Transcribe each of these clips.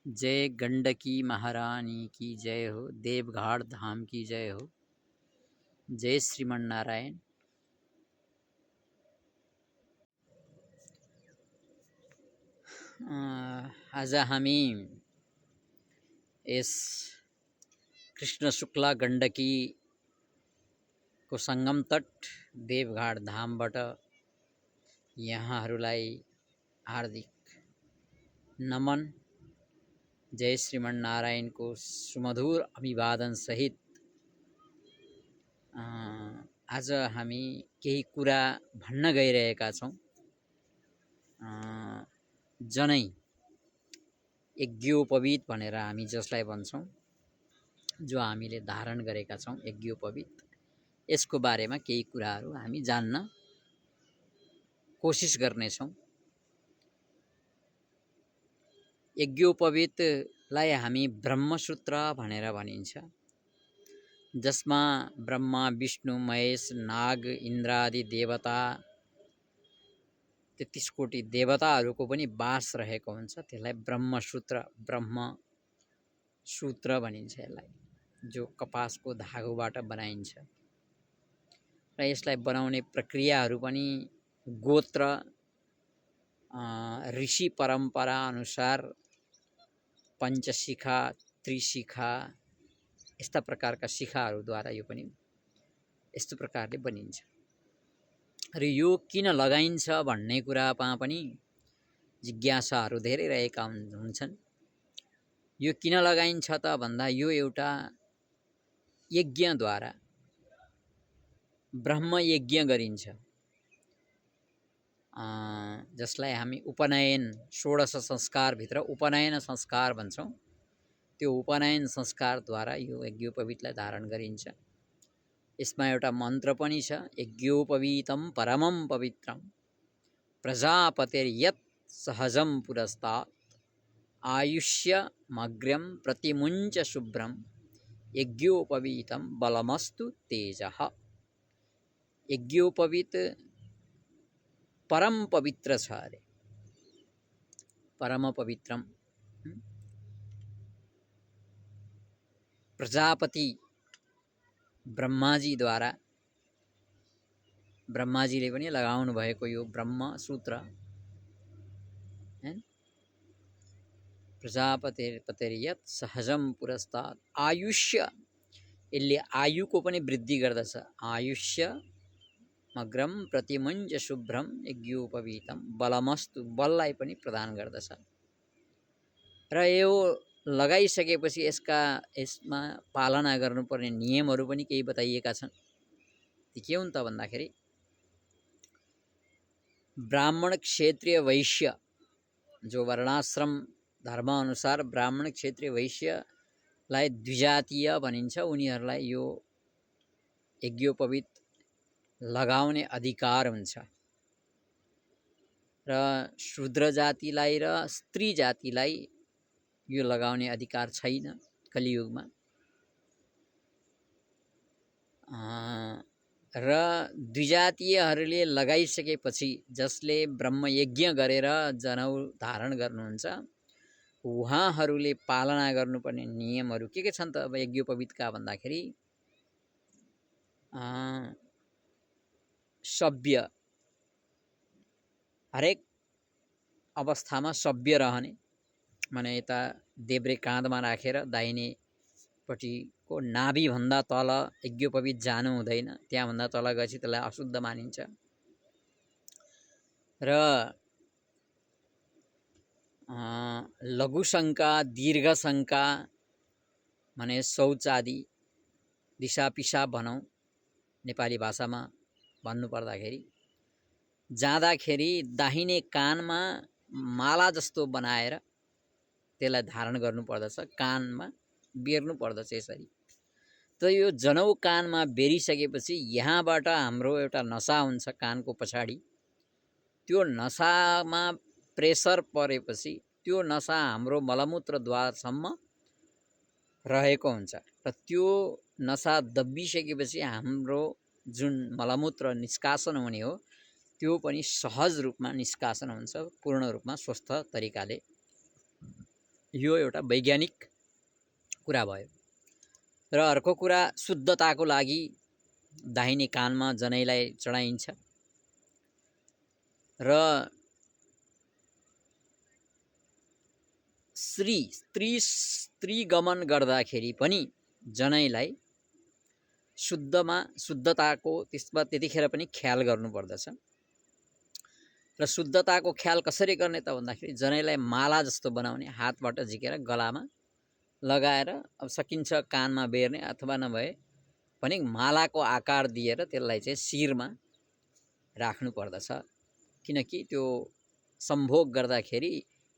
जय गंडकी महारानी की जय हो, देवघाट धाम की जय हो। जय श्रीमन नारायण। आज हामी यस कृष्ण शुक्ला गण्डकी को संगम तट देवघाट धामबाट यहाँहरूलाई हार्दिक नमन। जय श्रीमन नारायण को सुमधुर अभिवादन सहित आज हामी केही कुरा भन्न गइरहेका छौं। जनै यज्ञोपवीत भनेर हामी जसलाई भन्छौं, जो हामीले धारण गरेका छौं यज्ञोपवीत, यसको बारेमा केही कुराहरू हामी जान्न कोशिश गर्नेछौं। यज्ञोपवीतलाई हामी ब्रह्मसूत्र भनेर भनिन्छ, जसमा ब्रह्मा विष्णु महेश नाग इन्द्रादि देवता 33 कोटी देवताहरूको पनि वास रहेको हुन्छ। त्यसलाई ब्रह्मसूत्र भनिन्छ यसलाई, जो कपासको धागोबाट बनाइन्छ। र यसलाई बनाउने प्रक्रियाहरू पनि गोत्र ऋषि परम्परा अनुसार पञ्चशिखा त्रिशिखा यस्ता प्रकारका शिखाहरूद्वारा यो पनि यस्तो प्रकारले बनिन्छ। र यो किन लगाइन्छ भन्ने कुरामा पनि जिज्ञासाहरू धेरै रहेका हुन्छन्। यो किन लगाइन्छ त भन्दा यो एउटा यज्ञद्वारा ब्रह्म यज्ञ गरिन्छ, जसलाई हामी उपनयन 16 संस्कारभित्र उपनयन संस्कार भन्छौं। त्यो उपनयन संस्कारद्वारा यो यज्ञोपवीतलाई धारण गरिन्छ। यसमा एउटा मन्त्र पनि छ, यज्ञोपवीतं परमं पवित्रं प्रजापतिर्यत् सहजं पुरस्तात् आयुष्यमग्र्यं प्रतिमुञ्च शुभ्रं यज्ञोपवीतं बलमस्तु तेजः। यज्ञोपवीत परम पवित्र छ अरे, परम पवित्रम। प्रजापति ब्रह्माजीद्वारा, ब्रह्माजीले पनि लगाउनु भएको यो ब्रह्मसूत्र, प्रजापतिर्यत् सहजं पुरस्तात् आयुष्य, यसले आयुको पनि वृद्धि गर्दछ। आयुष्यमग्रं प्रतिमुञ्च शुभ्रं यज्ञोपवीतं बलमस्तु, बललाई पनि प्रदान गर्दछ। र यो लगाइसकेपछि यसमा पालना गर्नुपर्ने नियमहरू पनि केही बताइएका छन्। ती के हुन् त भन्दाखेरि ब्राह्मण क्षत्रिय वैश्य, जो वर्णाश्रम धर्म अनुसार ब्राह्मण क्षत्रिय वैश्यलाई द्विजातीय भनिन्छ, उनीहरूलाई यो यज्ञोपवीत लगाउने अधिकार हुन्छ। र शूद्र जातिलाई र स्त्री जातिलाई यो लगाउने अधिकार छैन कलियुगमा। र द्विजातीयहरूले लगाइसकेपछि, जसले ब्रह्मयज्ञ गरेर जनौ धारण गर्नुहुन्छ, उहाँहरूले पालना गर्नुपर्ने नियमहरू के छन् त अब यज्ञोपवीतका भन्दाखेरि सभ्य, हरेक अवस्थामा सभ्य रहने, माने यता देब्रे काँधमा राखेर दाहिनेपट्टिको नाभिभन्दा तल यज्ञोपवीत जानु हुँदैन। त्यहाँभन्दा तल गएपछि त्यसलाई अशुद्ध मानिन्छ। र लघुशङ्का दीर्घशङ्का माने शौच आदि, दिशा पिसाब भनौँ नेपाली भाषामा भन्नुपर्दाखेरि, जाँदाखेरि दाहिने कानमा माला जस्तो बनाएर त्यसलाई धारण गर्नु पर्दछ, कानमा बेर्नु पर्दछ यसरी। त यो जनौ कानमा बेरिसकेपछि यहाँबाट हाम्रो एउटा नसा हुन्छ कानको पछाडि, त्यो नसामा प्रेसर परेपछि त्यो नसा हाम्रो मलमूत्रद्वारसम्म रहेको हुन्छ। र त्यो नसा दबिसकेपछि हाम्रो जुन मलमूत्र निष्कासन हुने हो, त्यो पनि सहज रूपमा निष्कासन हुन्छ, पूर्ण रूपमा स्वस्थ तरिकाले। यो एउटा वैज्ञानिक कुरा भयो। र अर्को कुरा, शुद्धताको लागि दाहिने कानमा जनैलाई चढाइन्छ र स्त्री गमन गर्दाखेरि पनि जनैलाई शुद्धताको त्यसमा त्यतिखेर पनि ख्याल गर्नुपर्दछ। र शुद्धताको ख्याल कसरी गर्ने त भन्दाखेरि जनैलाई माला जस्तो बनाउने, हातबाट झिकेर गलामा लगाएर, अब सकिन्छ कानमा बेर्ने अथवा नभए पनि मालाको आकार दिएर त्यसलाई चाहिँ शिरमा राख्नु पर्दछ, किनकि त्यो सम्भोग गर्दाखेरि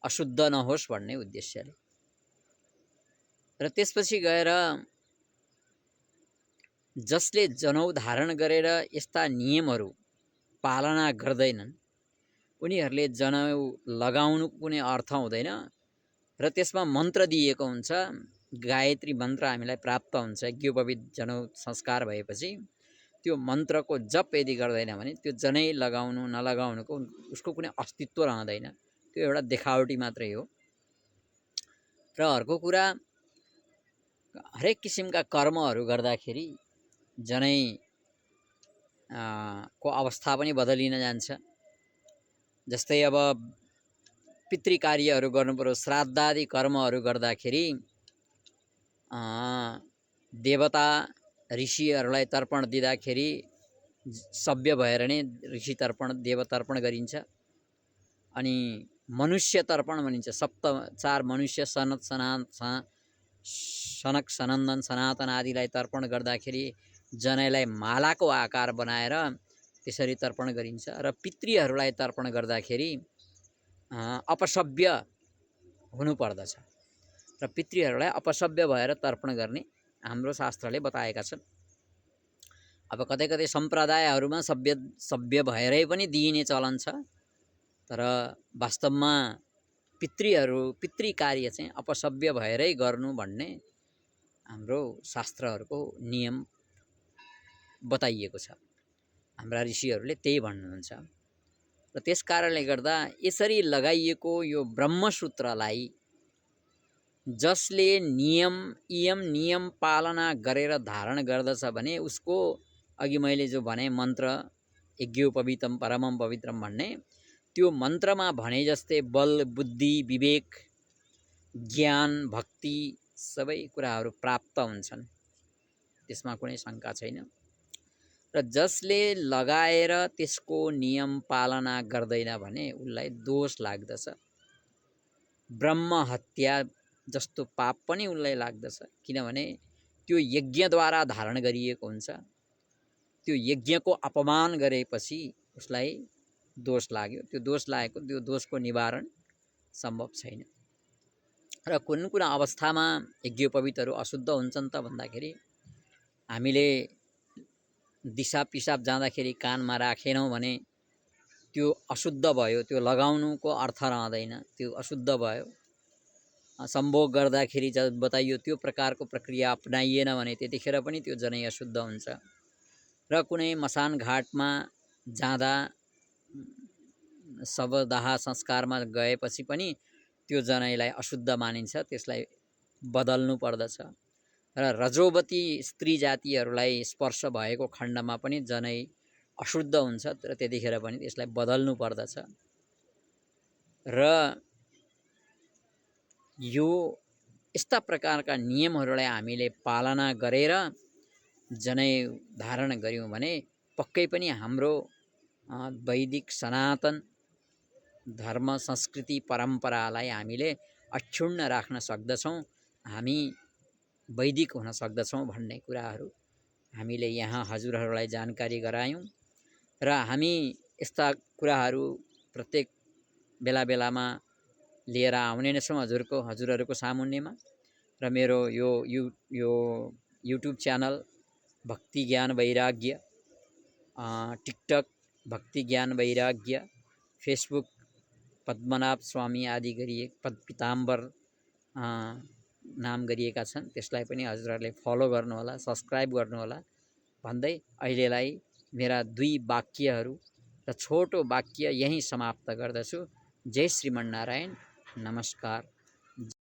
अशुद्ध नहोस् भन्ने उद्देश्यले। र त्यसपछि गएर जसले जनौ धारण गरेर यस्ता नियमहरू पालना गर्दैनन् उनीहरूले जनौ लगाउनु कुनै अर्थ हुँदैन। र त्यसमा मन्त्र दिएको हुन्छ, गायत्री मन्त्र हामीलाई प्राप्त हुन्छ यज्ञोपवीत जनौ संस्कार भएपछि। त्यो मन्त्रको जप यदि गर्दैन भने त्यो जनै लगाउनु नलगाउनुको उसको कुनै अस्तित्व रहँदैन, त्यो एउटा देखावटी मात्रै हो। र अर्को कुरा, हरेक किसिमका कर्महरू गर्दाखेरि जनै को अवस्था पनि बदलिन जान्छ। जस्तै अब पितृ कार्यहरू गर्नु पर्यो, श्राद्धादि कर्महरू गर्दाखेरि देवता ऋषिहरूलाई तर्पण दिँदाखेरि सभ्य भएर नै ऋषि तर्पण देवतर्पण गरिन्छ। अनि मनुष्य तर्पण भनिन्छ, चार मनुष्य सनक सनन्दन सनातन आदिलाई तर्पण गर्दाखेरि जनैलाई मालाको आकार बनाएर त्यसरी तर्पण गरिन्छ। र पितृहरूलाई तर्पण गर्दाखेरि अपसभ्य हुनुपर्दछ र पितृहरूलाई अपसभ्य भएर तर्पण गर्ने हाम्रो शास्त्रले बताएका छन्। अब कतै कतै सम्प्रदायहरूमा सभ्य भएरै पनि दिइने चलन छ, तर वास्तवमा पितृ कार्य चाहिँ अपसभ्य भएरै गर्नु भन्ने हाम्रो शास्त्रहरूको नियम बताइएको छ। हाम्रा ऋषिहरूले त्यही भन्नुहुन्छ। र त्यस कारणले गर्दा यसरी लगाइएको यो ब्रह्मसूत्रलाई जसले नियम पालना गरेर धारण गर्दछ भने उसको, अघि मैले जो भने मन्त्र यज्ञोपवीतम परमम पवित्रम भन्ने, त्यो मन्त्रमा भने जस्तै बल बुद्धि विवेक ज्ञान भक्ति सबै कुराहरू प्राप्त हुन्छन्, त्यसमा कुनै शङ्का छैन। र जसले लगाएर त्यसको नियम पालना गर्दैन भने उसलाई दोष लाग्दछ। ब्रह्म हत्या जस्तो पाप पनि उसलाई लाग्दछ, किनभने त्यो यज्ञद्वारा धारण गरिएको हुन्छ। त्यो यज्ञको अपमान गरेपछि उसलाई दोष लाग्यो। त्यो दोष लागेको, त्यो दोषको निवारण सम्भव छैन। र कुन कुन अवस्थामा यज्ञोपवीतहरू अशुद्ध हुन्छन् त भन्दाखेरि, हामीले दिसा पिसाब जाँदाखेरि कानमा राखेनौँ भने त्यो अशुद्ध भयो, त्यो लगाउनुको अर्थ रहँदैन, त्यो अशुद्ध भयो। सम्भोग गर्दाखेरि जब बताइयो त्यो प्रकारको प्रक्रिया अपनाइएन भने त्यतिखेर पनि त्यो जनै अशुद्ध हुन्छ। र कुनै मसान घाटमा जाँदा शवदाह संस्कारमा गएपछि पनि त्यो जनैलाई अशुद्ध मानिन्छ, त्यसलाई बदल्नु पर्दछ। र रजोवती स्त्री जातिहरूलाई स्पर्श भएको खण्डमा पनि जनै अशुद्ध हुन्छ, र त्यतिखेर पनि त्यसलाई बदल्नु पर्दछ। र यो यस्ता प्रकारका नियमहरूलाई हामीले पालना गरेर जनै धारण गर्यौँ भने पक्कै पनि हाम्रो वैदिक सनातन धर्म संस्कृति परम्परालाई हामीले अक्षुण्ण राख्न सक्दछौँ, हामी वैदिक हुन सक्दछौँ भन्ने कुराहरू हामीले यहाँ हजुरहरूलाई जानकारी गरायौँ। र हामी यस्ता कुराहरू प्रत्येक बेला बेलामा लिएर आउने नै छौँ हजुरहरूको सामुन्नेमा। र मेरो यो युट्युब च्यानल भक्ति ज्ञान वैराग्य, टिकटक भक्ति ज्ञान वैराग्य, फेसबुक पद्मनाभ स्वामी आदि पिताम्बर नाम गरिएका छन्, त्यसलाई पनि हजुरहरूले फलो गर्नुहोला, सब्सक्राइब गर्नुहोला भन्दै अहिलेलाई मेरा 2 वाक्यहरू र छोटो वाक्य यहीँ समाप्त गर्दछु। जय श्रीमन्नारायण, नमस्कार।